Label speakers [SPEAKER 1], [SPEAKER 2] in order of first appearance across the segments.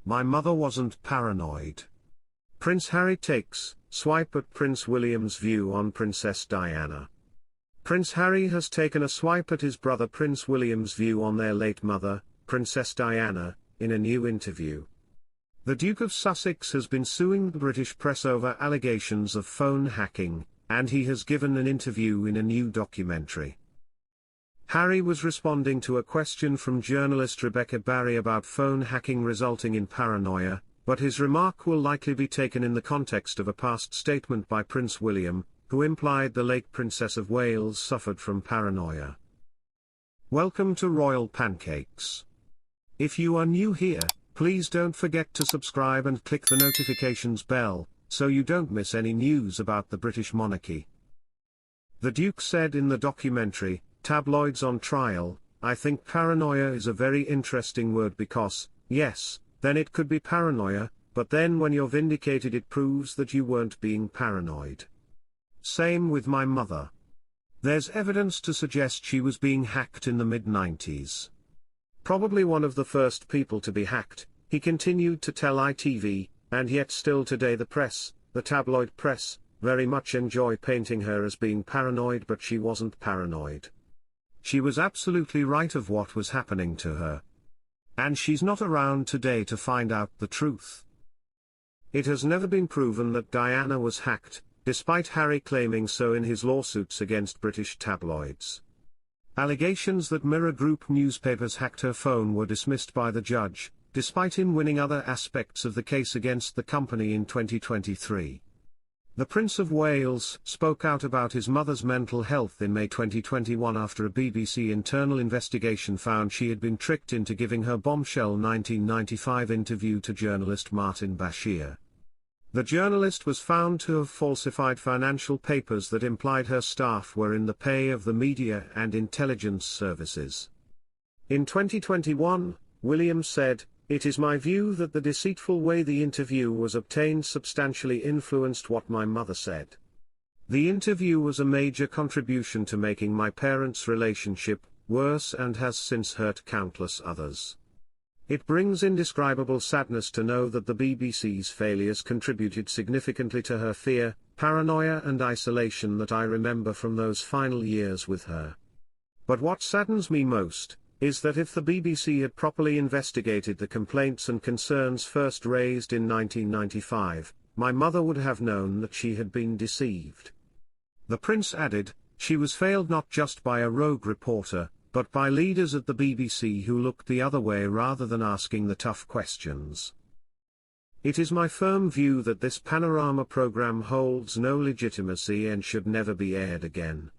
[SPEAKER 1] My mother wasn't paranoid. Prince Harry takes swipe at Prince William's view on Princess Diana. Prince Harry has taken a swipe at his brother Prince William's view on their late mother, Princess Diana, in a new interview. The Duke of Sussex has been suing the British press over allegations of phone hacking, and he has given an interview in a new documentary. Harry was responding to a question from journalist Rebecca Barry about phone hacking resulting in paranoia, but his remark will likely be taken in the context of a past statement by Prince William, who implied the late Princess of Wales suffered from paranoia. Welcome to Royal Pancakes. If you are new here, please don't forget to subscribe and click the notifications bell, so you don't miss any news about the British monarchy. The Duke said in the documentary, Tabloids on Trial, I think paranoia is a very interesting word because, yes, then it could be paranoia, but then when you're vindicated it proves that you weren't being paranoid. Same with my mother. There's evidence to suggest she was being hacked in the mid-90s. Probably one of the first people to be hacked, he continued to tell ITV, and yet still today the press, the tabloid press, very much enjoy painting her as being paranoid, but she wasn't paranoid. She was absolutely right of what was happening to her. And she's not around today to find out the truth. It has never been proven that Diana was hacked, despite Harry claiming so in his lawsuits against British tabloids. Allegations that Mirror Group newspapers hacked her phone were dismissed by the judge, despite him winning other aspects of the case against the company in 2023. The Prince of Wales spoke out about his mother's mental health in May 2021 after a BBC internal investigation found she had been tricked into giving her bombshell 1995 interview to journalist Martin Bashir. The journalist was found to have falsified financial papers that implied her staff were in the pay of the media and intelligence services. In 2021, William said, "It is my view that the deceitful way the interview was obtained substantially influenced what my mother said. The interview was a major contribution to making my parents' relationship worse and has since hurt countless others. It brings indescribable sadness to know that the BBC's failures contributed significantly to her fear, paranoia and isolation that I remember from those final years with her. But what saddens me most is that if the BBC had properly investigated the complaints and concerns first raised in 1995, my mother would have known that she had been deceived." The Prince added, "She was failed not just by a rogue reporter, but by leaders at the BBC who looked the other way rather than asking the tough questions. It is my firm view that this Panorama programme holds no legitimacy and should never be aired again.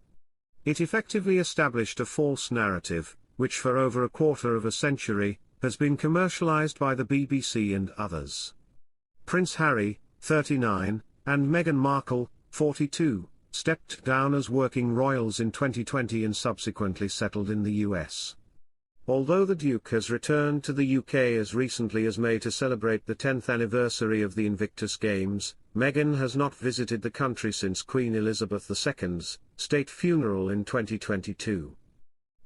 [SPEAKER 1] It effectively established a false narrative, which for over a quarter of a century, has been commercialized by the BBC and others." Prince Harry, 39, and Meghan Markle, 42, stepped down as working royals in 2020 and subsequently settled in the US. Although the Duke has returned to the UK as recently as May to celebrate the 10th anniversary of the Invictus Games, Meghan has not visited the country since Queen Elizabeth II's state funeral in 2022.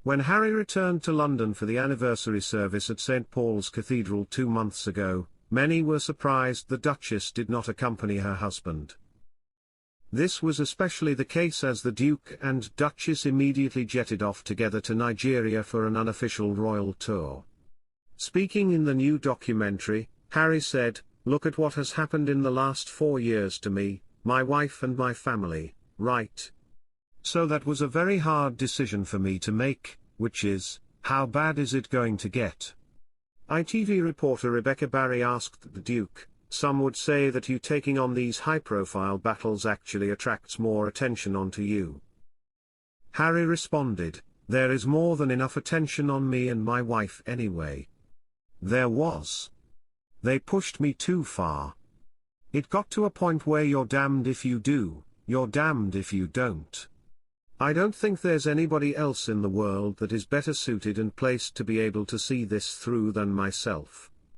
[SPEAKER 1] When Harry returned to London for the anniversary service at St Paul's Cathedral 2 months ago, many were surprised the Duchess did not accompany her husband. This was especially the case as the Duke and Duchess immediately jetted off together to Nigeria for an unofficial royal tour. Speaking in the new documentary, Harry said, "Look at what has happened in the last 4 years to me, my wife and my family, right? So that was a very hard decision for me to make, which is, how bad is it going to get?" ITV reporter Rebecca Barry asked the Duke, "Some would say that you taking on these high-profile battles actually attracts more attention onto you." Harry responded, "There is more than enough attention on me and my wife anyway. There was. They pushed me too far. It got to a point where you're damned if you do, you're damned if you don't. I don't think there's anybody else in the world that is better suited and placed to be able to see this through than myself.